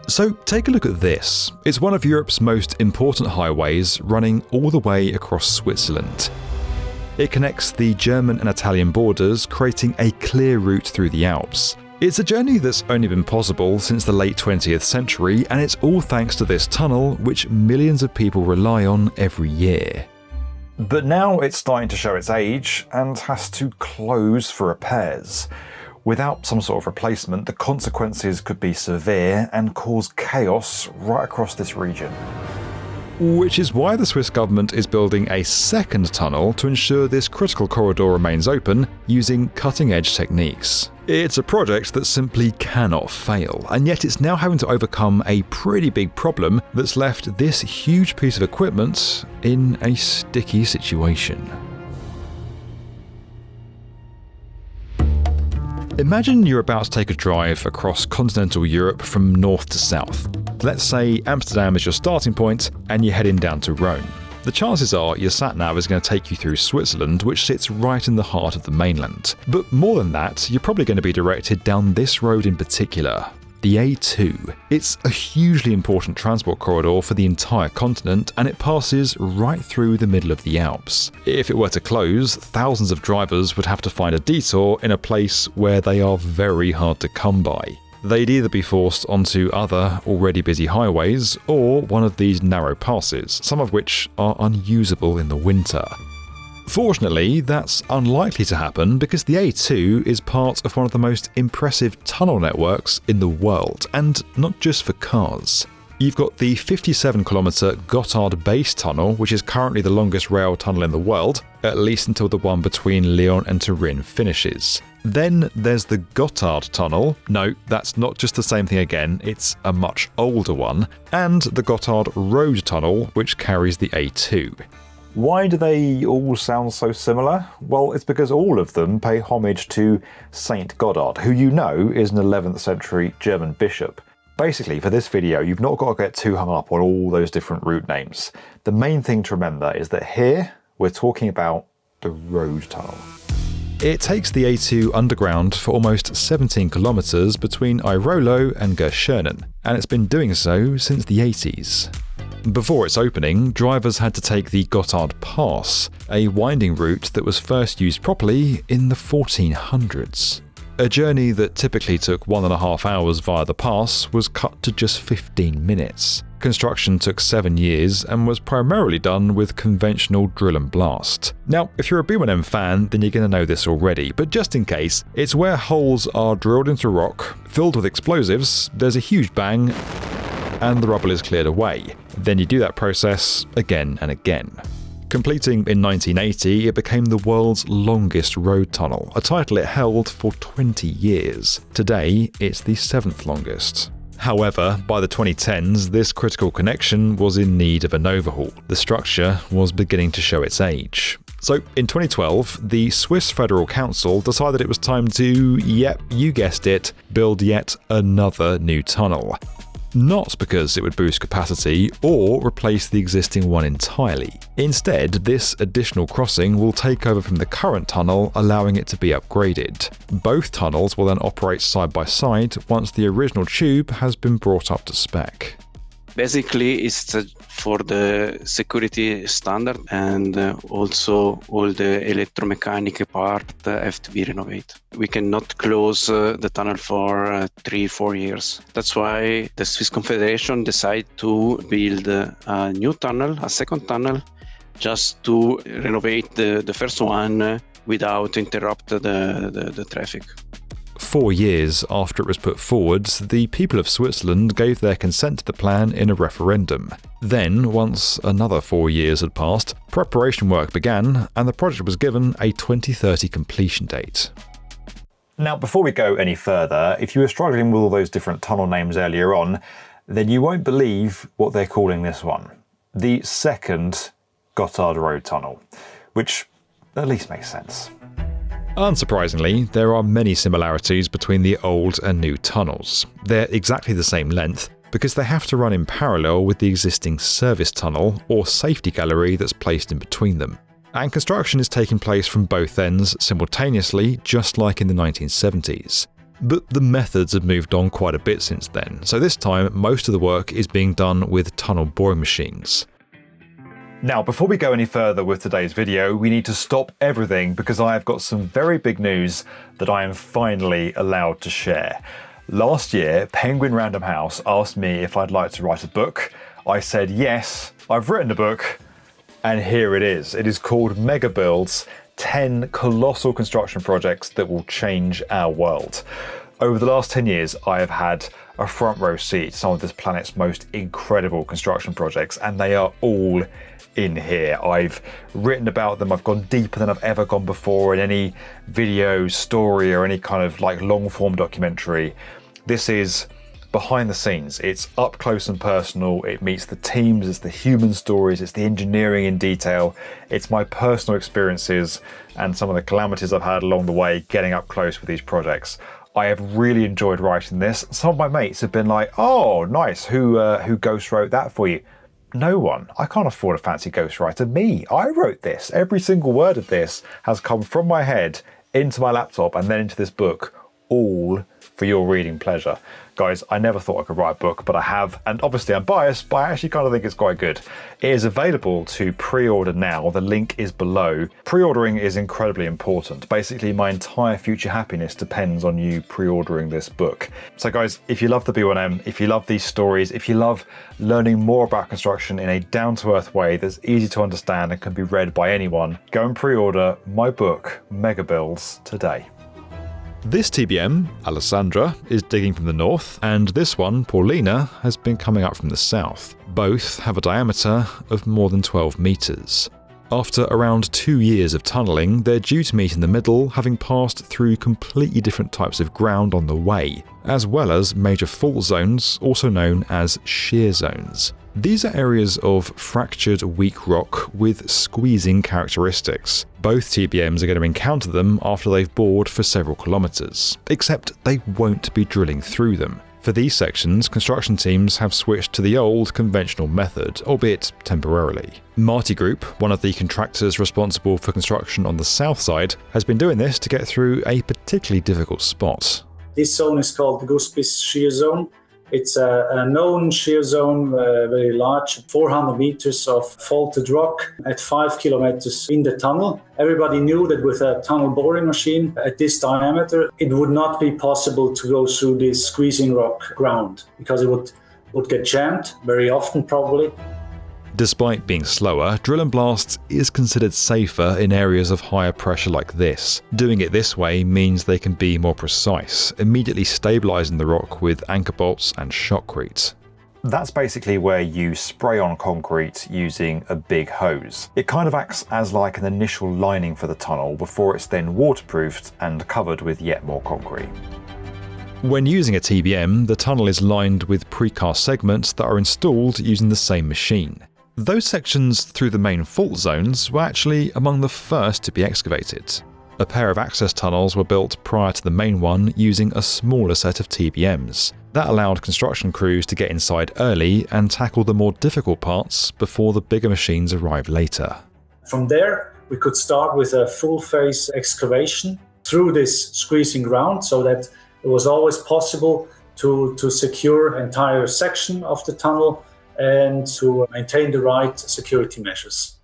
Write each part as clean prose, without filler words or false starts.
So take a look at this. It's one of Europe's most important highways, running all the way across Switzerland. It connects the German and Italian borders, creating a clear route through the Alps. It's a journey that's only been possible since the late 20th century, and it's all thanks to this tunnel, which millions of people rely on every year. But now it's starting to show its age and has to close for repairs. Without some sort of replacement, the consequences could be severe and cause chaos right across this region. Which is why the Swiss government is building a second tunnel to ensure this critical corridor remains open using cutting-edge techniques. It's a project that simply cannot fail, and yet it's now having to overcome a pretty big problem that's left this huge piece of equipment in a sticky situation. Imagine you're about to take a drive across continental Europe from north to south. Let's say Amsterdam is your starting point and you're heading down to Rome. The chances are your sat-nav is going to take you through Switzerland, which sits right in the heart of the mainland. But more than that, you're probably going to be directed down this road in particular, the A2. It's a hugely important transport corridor for the entire continent, and it passes right through the middle of the Alps. If it were to close, thousands of drivers would have to find a detour in a place where they are very hard to come by. They'd either be forced onto other already busy highways or one of these narrow passes, some of which are unusable in the winter. Fortunately, that's unlikely to happen because the A2 is part of one of the most impressive tunnel networks in the world, and not just for cars. You've got the 57-kilometre Gotthard base tunnel, which is currently the longest rail tunnel in the world, at least until the one between Lyon and Turin finishes. Then there's the Gotthard tunnel. No, that's not just the same thing again, it's a much older one. And the Gotthard road tunnel, which carries the A2. Why do they all sound so similar? Well, it's because all of them pay homage to Saint Gotthard, who you know is an 11th century German bishop. Basically, for this video, you've not got to get too hung up on all those different route names. The main thing to remember is that here, we're talking about the road tunnel. It takes the A2 underground for almost 17 kilometres between Airolo and Gerschönen, and it's been doing so since the 80s. Before its opening, drivers had to take the Gotthard Pass, a winding route that was first used properly in the 1400s. A journey that typically took 1.5 hours via the pass was cut to just 15 minutes. Construction took 7 years and was primarily done with conventional drill and blast. Now, if you're a B1M fan, then you're going to know this already, but just in case, it's where holes are drilled into rock, filled with explosives, there's a huge bang, and the rubble is cleared away. Then you do that process again and again. Completing in 1980, it became the world's longest road tunnel, a title it held for 20 years. Today, it's the 7th longest. However, by the 2010s, this critical connection was in need of an overhaul. The structure was beginning to show its age. So, in 2012, the Swiss Federal Council decided it was time to, yep, you guessed it, build yet another new tunnel. Not because it would boost capacity or replace the existing one entirely. Instead, this additional crossing will take over from the current tunnel, allowing it to be upgraded. Both tunnels will then operate side by side once the original tube has been brought up to spec. Basically, it's for the security standard, and also all the electromechanical part have to be renovated. We cannot close the tunnel for 3-4 years. That's why the Swiss Confederation decided to build a new tunnel, a second tunnel, just to renovate the first one without interrupt the traffic. 4 years after it was put forward, the people of Switzerland gave their consent to the plan in a referendum. Then, once another 4 years had passed, preparation work began and the project was given a 2030 completion date. Now, before we go any further, if you were struggling with all those different tunnel names earlier on, then you won't believe what they're calling this one. The second Gotthard Road Tunnel, which at least makes sense. Unsurprisingly, there are many similarities between the old and new tunnels. They're exactly the same length because they have to run in parallel with the existing service tunnel or safety gallery that's placed in between them. And construction is taking place from both ends simultaneously, just like in the 1970s. But the methods have moved on quite a bit since then, so this time most of the work is being done with tunnel boring machines. Now, before we go any further with today's video, we need to stop everything because I have got some very big news that I am finally allowed to share. Last year, Penguin Random House asked me if I'd like to write a book. I said yes, I've written a book, and here it is. It is called Mega Builds, 10 colossal construction projects that will change our world. Over the last 10 years, I have had a front row seat to some of this planet's most incredible construction projects, and they are all in here. I've written about them. I've gone deeper than I've ever gone before in any video, story, or any kind of like long form documentary. This is behind the scenes. It's up close and personal. It meets the teams, it's the human stories, it's the engineering in detail. It's my personal experiences and some of the calamities I've had along the way getting up close with these projects. I have really enjoyed writing this. Some of my mates have been like, oh, nice, who ghost wrote that for you? No one. I can't afford a fancy ghostwriter. Me. I wrote this. Every single word of this has come from my head into my laptop and then into this book, all for your reading pleasure. Guys, I never thought I could write a book, but I have, and obviously I'm biased, but I actually kind of think it's quite good. It is available to pre-order now. The link is below. Pre-ordering is incredibly important. Basically, my entire future happiness depends on you pre-ordering this book. So guys, if you love the B1M, if you love these stories, if you love learning more about construction in a down-to-earth way that's easy to understand and can be read by anyone, go and pre-order my book, Mega Builds, today. This TBM, Alessandra, is digging from the north, and this one, Paulina, has been coming up from the south. Both have a diameter of more than 12 meters. After around 2 years of tunnelling, they're due to meet in the middle, having passed through completely different types of ground on the way, as well as major fault zones, also known as shear zones. These are areas of fractured weak rock with squeezing characteristics. Both TBMs are going to encounter them after they've bored for several kilometres, except they won't be drilling through them. For these sections, construction teams have switched to the old conventional method, albeit temporarily. Marti Group, one of the contractors responsible for construction on the south side, has been doing this to get through a particularly difficult spot. This zone is called the Guspis Shear Zone. It's a known shear zone, very large, 400 meters of faulted rock at 5 kilometers in the tunnel. Everybody knew that with a tunnel boring machine at this diameter, it would not be possible to go through this squeezing rock ground because it would get jammed very often probably. Despite being slower, drill and blast is considered safer in areas of higher pressure like this. Doing it this way means they can be more precise, immediately stabilising the rock with anchor bolts and shotcrete. That's basically where you spray on concrete using a big hose. It kind of acts as like an initial lining for the tunnel before it's then waterproofed and covered with yet more concrete. When using a TBM, the tunnel is lined with precast segments that are installed using the same machine. Those sections through the main fault zones were actually among the first to be excavated. A pair of access tunnels were built prior to the main one using a smaller set of TBMs. That allowed construction crews to get inside early and tackle the more difficult parts before the bigger machines arrived later. From there, we could start with a full-phase excavation through this squeezing ground so that it was always possible to secure an entire section of the tunnel and to maintain the right security measures.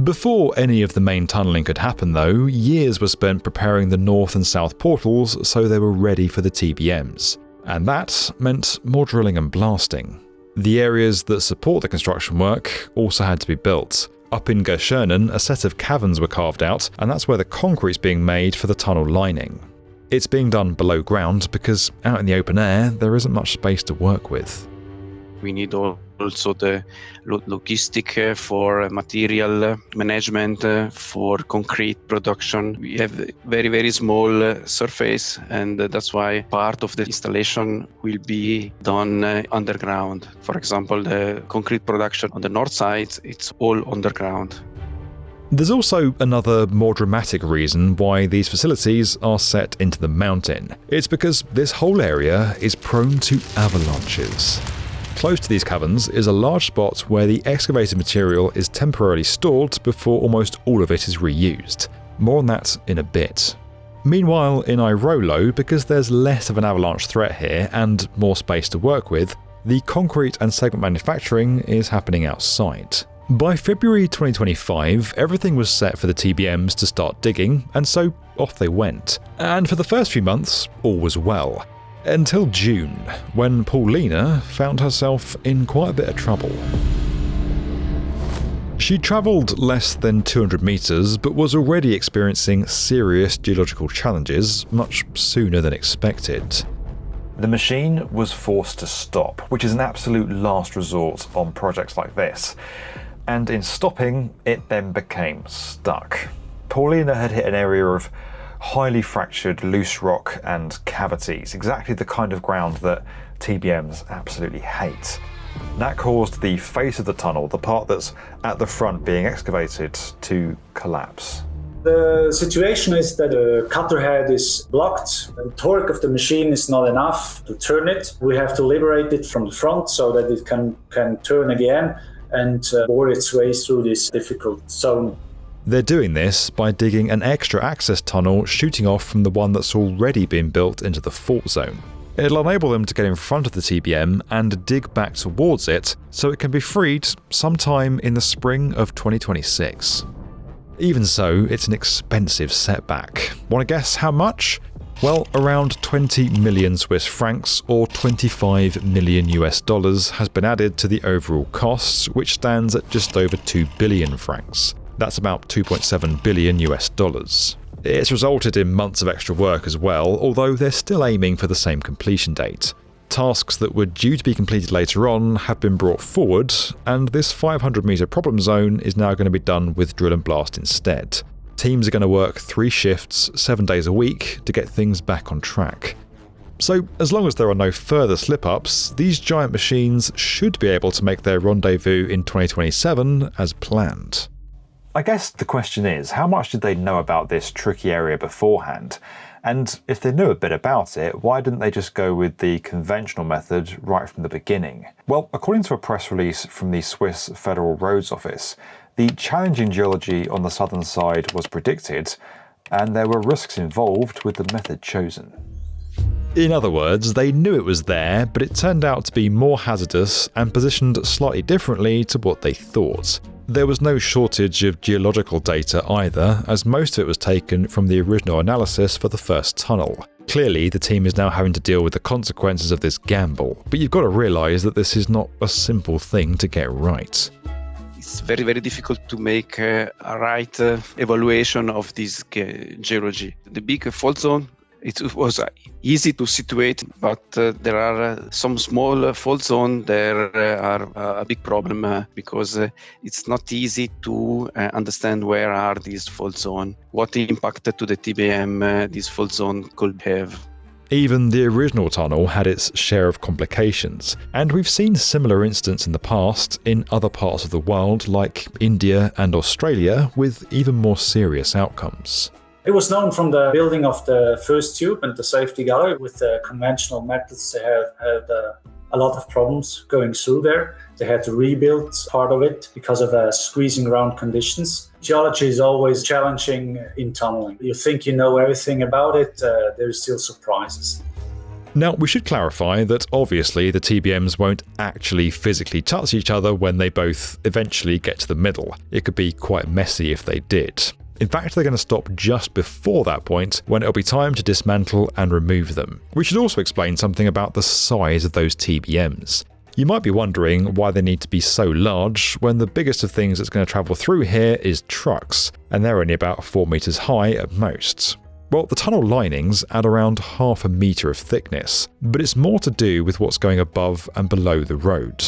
Before any of the main tunnelling could happen though, years were spent preparing the north and south portals so they were ready for the TBMs. And that meant more drilling and blasting. The areas that support the construction work also had to be built. Up in Gerschönen, a set of caverns were carved out, and that's where the concrete's being made for the tunnel lining. It's being done below ground because out in the open air there isn't much space to work with. We need also the logistic for material management, for concrete production. We have very, very small surface, and that's why part of the installation will be done underground. For example, the concrete production on the north side, it's all underground. There's also another more dramatic reason why these facilities are set into the mountain. It's because this whole area is prone to avalanches. Close to these caverns is a large spot where the excavated material is temporarily stored before almost all of it is reused. More on that in a bit. Meanwhile, in Airolo, because there's less of an avalanche threat here and more space to work with, the concrete and segment manufacturing is happening outside. By February 2025, everything was set for the TBMs to start digging, and so off they went. And for the first few months, all was well. Until June, when Paulina found herself in quite a bit of trouble. She travelled less than 200 metres, but was already experiencing serious geological challenges much sooner than expected. The machine was forced to stop, which is an absolute last resort on projects like this. And in stopping, it then became stuck. Paulina had hit an area of highly fractured loose rock and cavities, exactly the kind of ground that TBMs absolutely hate. That caused the face of the tunnel, the part that's at the front being excavated, to collapse. The situation is that the cutter head is blocked. The torque of the machine is not enough to turn it. We have to liberate it from the front so that it can turn again and bore its way through this difficult zone. They're doing this by digging an extra access tunnel shooting off from the one that's already been built into the fault zone. It'll enable them to get in front of the TBM and dig back towards it so it can be freed sometime in the spring of 2026. Even so, it's an expensive setback. Want to guess how much? Well, around 20 million Swiss francs or $25 million has been added to the overall costs, which stands at just over 2 billion francs. That's about $2.7 billion. It's resulted in months of extra work as well, although they're still aiming for the same completion date. Tasks that were due to be completed later on have been brought forward, and this 500-metre problem zone is now going to be done with drill and blast instead. Teams are going to work 3 shifts, 7 days a week to get things back on track. So, as long as there are no further slip-ups, these giant machines should be able to make their rendezvous in 2027 as planned. I guess the question is, how much did they know about this tricky area beforehand? And if they knew a bit about it, why didn't they just go with the conventional method right from the beginning? Well, according to a press release from the Swiss Federal Roads Office, the challenging geology on the southern side was predicted, and there were risks involved with the method chosen. In other words, they knew it was there, but it turned out to be more hazardous and positioned slightly differently to what they thought. There was no shortage of geological data either, as most of it was taken from the original analysis for the first tunnel. Clearly, the team is now having to deal with the consequences of this gamble, but you've got to realise that this is not a simple thing to get right. It's very, very difficult to make a right evaluation of this geology. The big fault zone, it was easy to situate, but there are some small fault zones that are a big problem because it's not easy to understand where are these fault zones, what impact to the TBM this fault zone could have. Even the original tunnel had its share of complications, and we've seen similar incidents in the past in other parts of the world like India and Australia with even more serious outcomes. It was known from the building of the first tube and the safety gallery. With the conventional methods, they have had a lot of problems going through there. They had to rebuild part of it because of squeezing around conditions. Geology is always challenging in tunneling. You think you know everything about it, there's still surprises. Now, we should clarify that obviously the TBMs won't actually physically touch each other when they both eventually get to the middle. It could be quite messy if they did. In fact, they're going to stop just before that point, when it'll be time to dismantle and remove them. We should also explain something about the size of those TBMs. You might be wondering why they need to be so large when the biggest of things that's going to travel through here is trucks, and they're only about 4 meters high at most. Well, the tunnel linings add around 0.5 meter of thickness, but it's more to do with what's going above and below the road.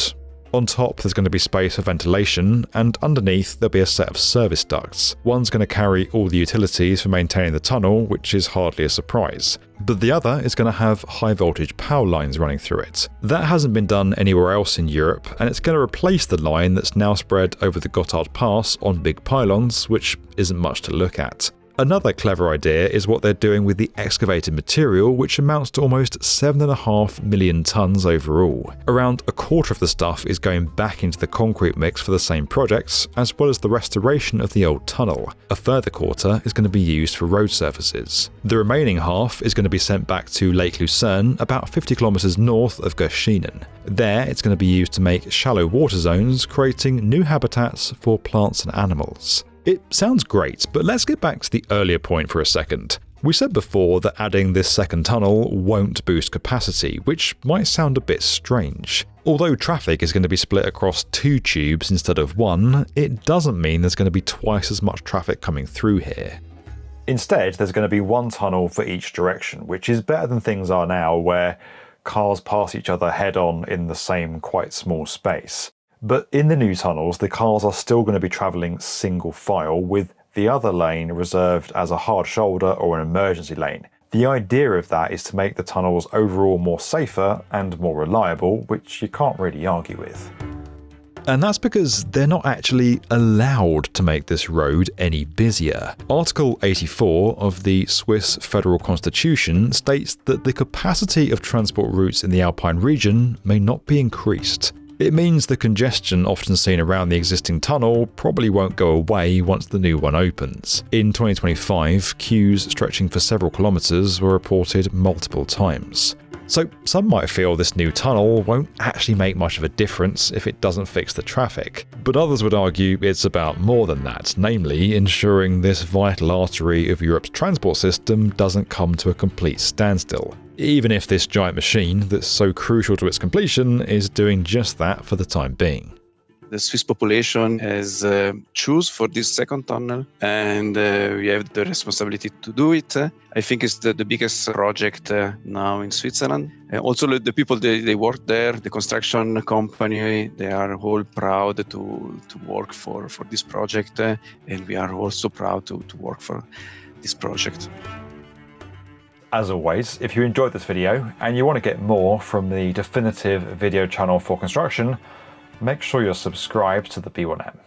On top, there's going to be space for ventilation, and underneath there'll be a set of service ducts. One's going to carry all the utilities for maintaining the tunnel, which is hardly a surprise. But the other is going to have high voltage power lines running through it. That hasn't been done anywhere else in Europe, and it's going to replace the line that's now spread over the Gotthard Pass on big pylons, which isn't much to look at. Another clever idea is what they're doing with the excavated material, which amounts to almost 7.5 million tonnes overall. Around a quarter of the stuff is going back into the concrete mix for the same projects, as well as the restoration of the old tunnel. A further quarter is going to be used for road surfaces. The remaining half is going to be sent back to Lake Lucerne, about 50 kilometres north of Göschinen. There, it's going to be used to make shallow water zones, creating new habitats for plants and animals. It sounds great, but let's get back to the earlier point for a second. We said before that adding this second tunnel won't boost capacity, which might sound a bit strange. Although traffic is going to be split across 2 tubes instead of 1, it doesn't mean there's going to be twice as much traffic coming through here. Instead, there's going to be 1 tunnel for each direction, which is better than things are now, where cars pass each other head-on in the same quite small space. But in the new tunnels, the cars are still going to be travelling single file, with the other lane reserved as a hard shoulder or an emergency lane. The idea of that is to make the tunnels overall more safer and more reliable, which you can't really argue with. And that's because they're not actually allowed to make this road any busier. Article 84 of the Swiss Federal Constitution states that the capacity of transport routes in the Alpine region may not be increased. It means the congestion often seen around the existing tunnel probably won't go away once the new one opens. In 2025, queues stretching for several kilometres were reported multiple times. So some might feel this new tunnel won't actually make much of a difference if it doesn't fix the traffic. But others would argue it's about more than that, namely ensuring this vital artery of Europe's transport system doesn't come to a complete standstill. Even if this giant machine that's so crucial to its completion is doing just that for the time being. The Swiss population has choose for this second tunnel, and we have the responsibility to do it. I think it's the biggest project now in Switzerland. Also, the people they work there, the construction company, they are all proud to work for this project, and we are also proud to work for this project. As always, if you enjoyed this video and you want to get more from the definitive video channel for construction, make sure you're subscribed to the B1M.